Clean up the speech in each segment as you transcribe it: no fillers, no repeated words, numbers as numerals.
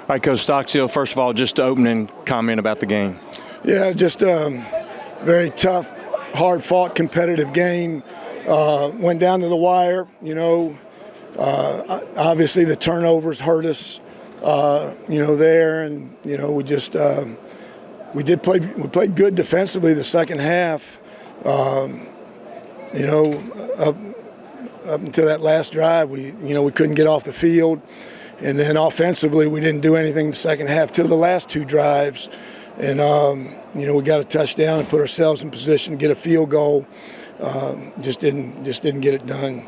All right, Coach Stockstill, first of all, just an opening comment about the game. Yeah, just very tough, hard-fought, competitive game. Went down to the wire, obviously the turnovers hurt us, there, and, we just we played good defensively the second half, up until that last drive. We couldn't get off the field. And then offensively, we didn't do anything the second half till the last two drives. And, we got a touchdown and put ourselves in position to get a field goal. Just didn't get it done.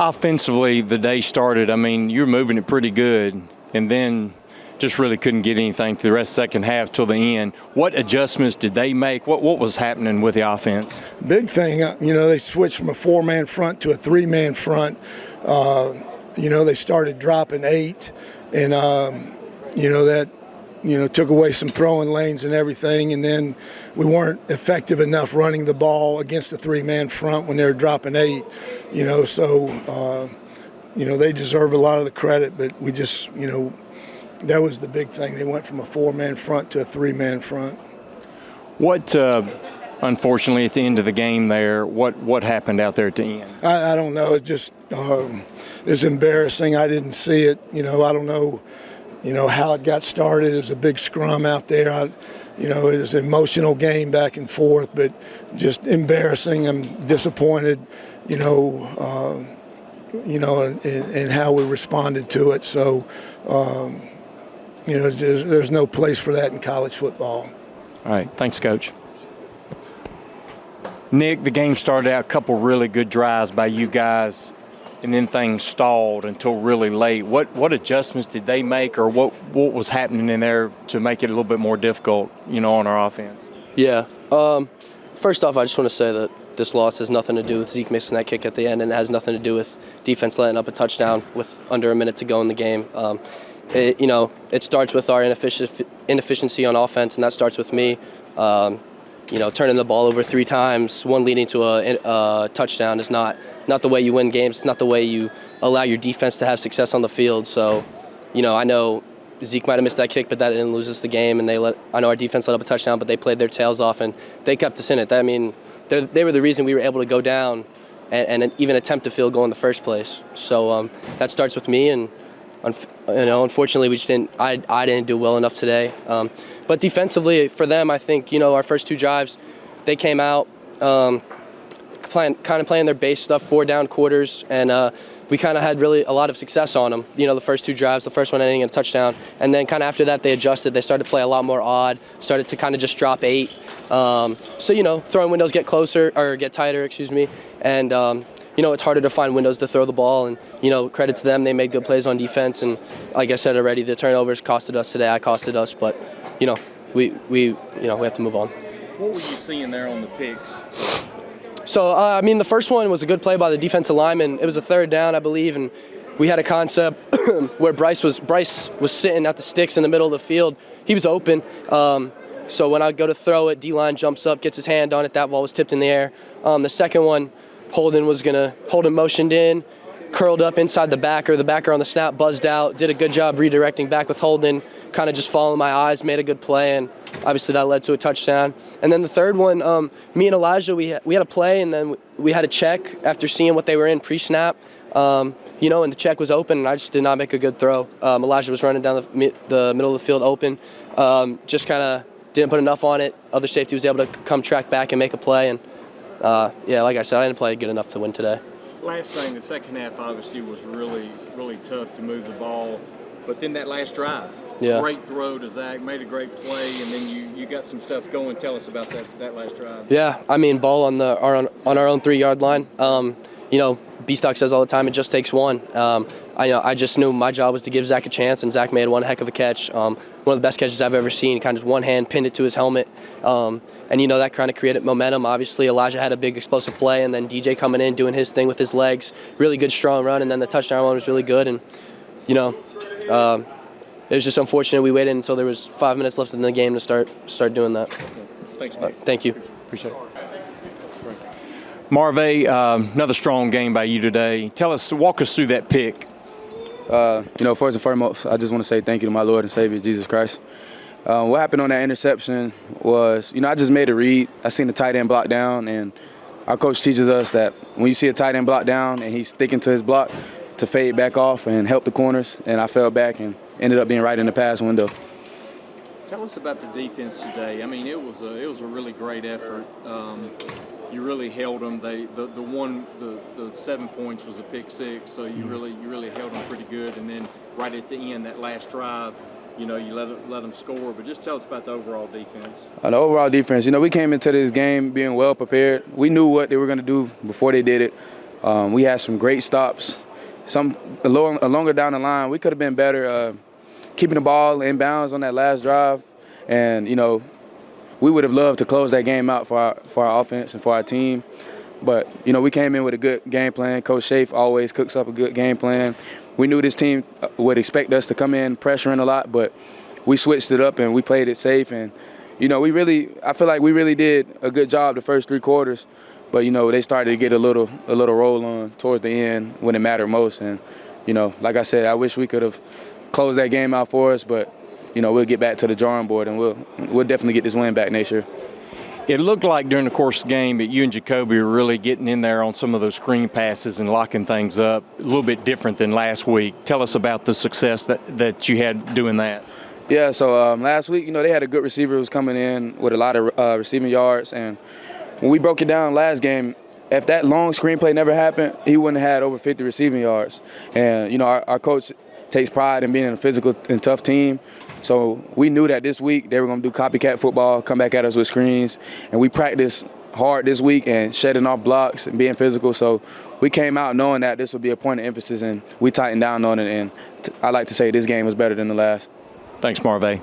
Offensively, the day started, you were moving it pretty good, and then just really couldn't get anything through the rest of the second half till the end. What adjustments did they make? What was happening with the offense? Big thing, they switched from a four-man front to a three-man front. They started dropping 8, and that took away some throwing lanes and everything. And then we weren't effective enough running the ball against the three-man front when they were dropping 8. So they deserve a lot of the credit, but we just that was the big thing. They went from a four-man front to a three-man front. What? Unfortunately, at the end of the game there, what happened out there at the end? I don't know. It just it's embarrassing. I didn't see it. I don't know, how it got started. It was a big scrum out there. It was an emotional game back and forth, but just embarrassing. I'm disappointed, in how we responded to it. So, there's no place for that in college football. All right. Thanks, Coach. Nick, the game started out a couple really good drives by you guys, and then things stalled until really late. What adjustments did they make, or what was happening in there to make it a little bit more difficult, on our offense? Yeah. First off, I just want to say that this loss has nothing to do with Zeke missing that kick at the end, and it has nothing to do with defense letting up a touchdown with under a minute to go in the game. It starts with our inefficiency on offense, and that starts with me. Turning the ball over 3 times, one leading to a touchdown is not the way you win games. It's not the way you allow your defense to have success on the field. So, I know Zeke might have missed that kick, but that didn't lose us the game. And I know our defense let up a touchdown, but they played their tails off, and they kept us in it. They were the reason we were able to go down and even attempt a field goal in the first place. So that starts with me, and unfortunately, we just didn't. I didn't do well enough today. But defensively, for them, I think our first 2 drives, they came out playing their base stuff, 4 down quarters, and we kind of had really a lot of success on them. The first 2 drives, the first one ending in a touchdown, and then kind of after that, they adjusted. They started to play a lot more odd, started to kind of just drop 8. Throwing windows get tighter, and it's harder to find windows to throw the ball, and credit to them, they made good plays on defense, and like I said already, the turnovers costed us today. Costed us, but we have to move on. What were you seeing there on the picks? So the first one was a good play by the defensive lineman. It was a 3rd down, I believe, and we had a concept where Bryce was sitting at the sticks in the middle of the field. He was open. So when I go to throw it, D-line jumps up, gets his hand on it. That ball was tipped in the air. The second one, Holden motioned in, curled up inside the backer on the snap, buzzed out, did a good job redirecting back with Holden, kind of just following my eyes, made a good play, and obviously that led to a touchdown. And then the third one, me and Elijah, we had a play, and then we had a check after seeing what they were in pre-snap, and the check was open, and I just did not make a good throw. Elijah was running down the middle of the field open, just kind of didn't put enough on it. Other safety was able to come track back and make a play, and like I said, I didn't play good enough to win today. Last thing, the second half obviously was really, really tough to move the ball, but then that last drive, great throw to Zach, made a great play, and then you got some stuff going. Tell us about that last drive. Yeah, ball on our own 3-yard line. B-Stock says all the time, it just takes one. I just knew my job was to give Zach a chance, and Zach made one heck of a catch. One of the best catches I've ever seen. Kind of one hand pinned it to his helmet, and that kind of created momentum. Obviously, Elijah had a big explosive play, and then DJ coming in doing his thing with his legs, really good strong run, and then the touchdown one was really good. And it was just unfortunate we waited until there was 5 minutes left in the game to start doing that. Thanks, thank you. Appreciate it. Marve, another strong game by you today. Walk us through that pick First and foremost, I just want to say thank you to my Lord and Savior, Jesus Christ. What happened on that interception was, I just made a read. I seen the tight end block down, and our coach teaches us that when you see a tight end block down and he's sticking to his block, to fade back off and help the corners. And I fell back and ended up being right in the pass window. Tell us about the defense today. I mean, it was a really great effort. You really held them. The 7 points was a pick six, so you really held them pretty good. And then right at the end, that last drive, you let them score. But just tell us about the overall defense. The overall defense, we came into this game being well prepared. We knew what they were going to do before they did it. We had some great stops. Some longer down the line, we could have been better keeping the ball in bounds on that last drive. And, we would have loved to close that game out for our offense and for our team. But, we came in with a good game plan. Coach Schaaf always cooks up a good game plan. We knew this team would expect us to come in pressuring a lot, but we switched it up and we played it safe. And, I feel like we really did a good job the first 3 quarters. But, they started to get a little roll on towards the end when it mattered most. And, like I said, I wish we could have closed that game out for us, but, we'll get back to the drawing board and we'll definitely get this win back next year. It looked like during the course of the game that you and Jacoby were really getting in there on some of those screen passes and locking things up, a little bit different than last week. Tell us about the success that you had doing that. Yeah, so last week, they had a good receiver who was coming in with a lot of receiving yards. And when we broke it down last game, if that long screen play never happened, he wouldn't have had over 50 receiving yards. And, our coach takes pride in being a physical and tough team. So we knew that this week they were going to do copycat football, come back at us with screens. And we practiced hard this week and shedding off blocks and being physical. So we came out knowing that this would be a point of emphasis, and we tightened down on it. And I like to say this game was better than the last. Thanks, Marve.